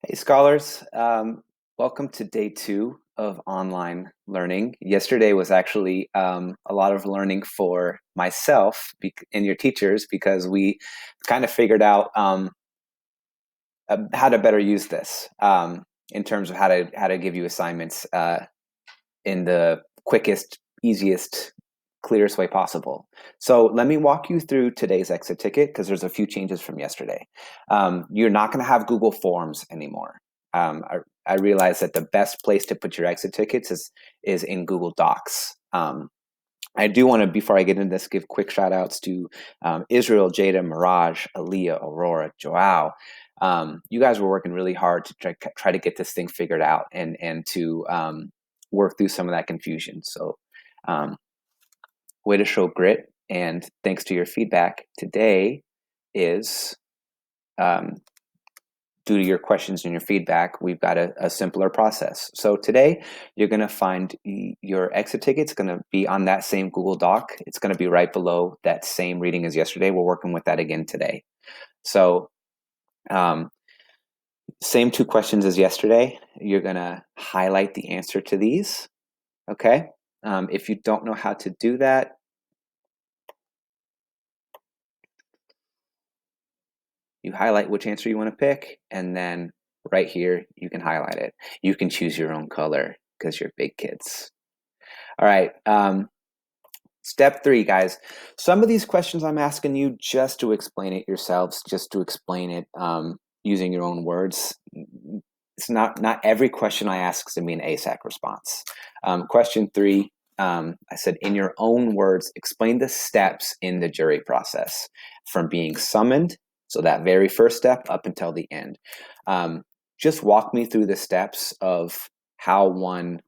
Hey, scholars. Welcome to day 2 of online learning. Yesterday was actually a lot of learning for myself and your teachers because we kind of figured out how to better use this in terms of how to give you assignments in the quickest, easiest, clearest way possible. So let me walk you through today's exit ticket because there's a few changes from yesterday. You're not going to have Google Forms anymore. I realize that the best place to put your exit tickets is in Google Docs. I do want to, before I get into this, give quick shout outs to Israel, Jada, Mirage, Aaliyah, Aurora, Joao. You guys were working really hard to try to get this thing figured out and to work through some of that confusion. So way to show grit, and thanks to your feedback today is due to your questions and your feedback, we've got a simpler process. So today you're going to find your exit ticket. It's going to be on that same Google Doc. It's going to be right below that same reading as yesterday. We're working with that again today. So same 2 questions as yesterday. You're going to highlight the answer to these. Okay. If you don't know how to do that, you highlight which answer you want to pick, and then right here, you can highlight it. You can choose your own color because you're big kids. All right. Step 3, guys. Some of these questions I'm asking you just to explain it yourselves, just to explain it using your own words. It's not every question I ask is to be an ASAC response. Question 3, I said, in your own words, explain the steps in the jury process from being summoned, so that very first step, up until the end. Just walk me through the steps of how one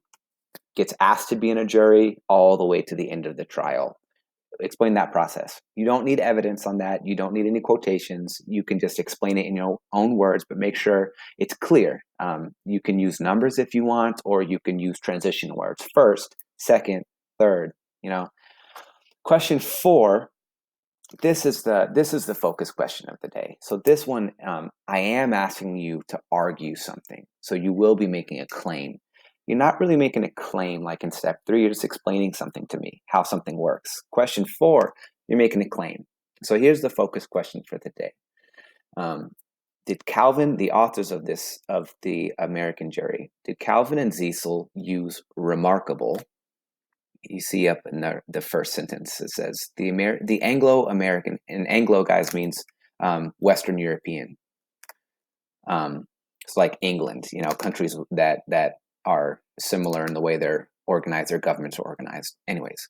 gets asked to be in a jury all the way to the end of the trial. Explain that process. You don't need evidence on that. You don't need any quotations. You can just explain it in your own words, but make sure it's clear. You can use numbers if you want, or you can use transition words. First, second, third. Question 4. This is the focus question of the day. So this one, I am asking you to argue something. So you will be making a claim. You're not really making a claim like in step 3. You're just explaining something to me, how something works. Question 4, you're making a claim. So here's the focus question for the day. Did Calvin, the authors of the American Jury, did Calvin and Cecil use remarkable? You see up in the first sentence, it says the Anglo-American, and Anglo, guys, means Western European. It's like England, countries that are similar in the way they're organized, their governments are organized. Anyways,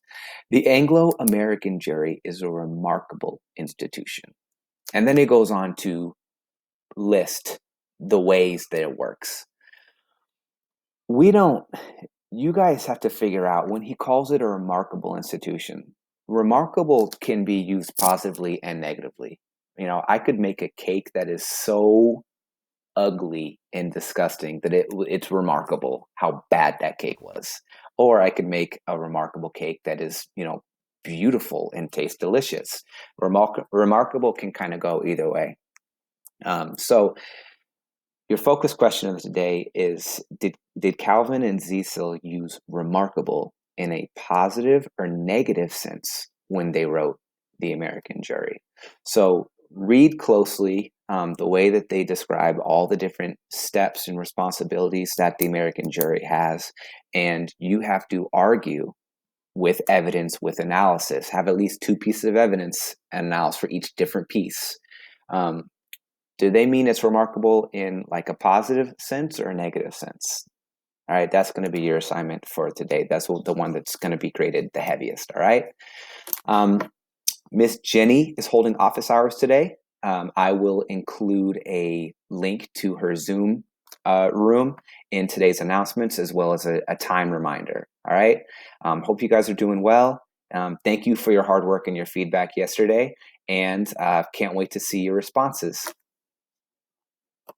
the Anglo-American jury is a remarkable institution. And then it goes on to list the ways that it works. You guys have to figure out when he calls it a remarkable institution. Remarkable can be used positively and negatively. I could make a cake that is so ugly and disgusting that it's remarkable how bad that cake was. Or I could make a remarkable cake that is, beautiful and tastes delicious. Remarkable can kind of go either way. So your focus question of today is, did Calvin and Cecil use remarkable in a positive or negative sense when they wrote the American Jury? So read closely the way that they describe all the different steps and responsibilities that the American Jury has, and you have to argue with evidence, with analysis. Have at least 2 pieces of evidence and analysis for each different piece. Do they mean it's remarkable in like a positive sense or a negative sense? All right, that's going to be your assignment for today. That's the one that's going to be graded the heaviest. All right. Miss Jenny is holding office hours today. I will include a link to her Zoom room in today's announcements, as well as a time reminder. All right. Hope you guys are doing well. Thank you for your hard work and your feedback yesterday, and can't wait to see your responses.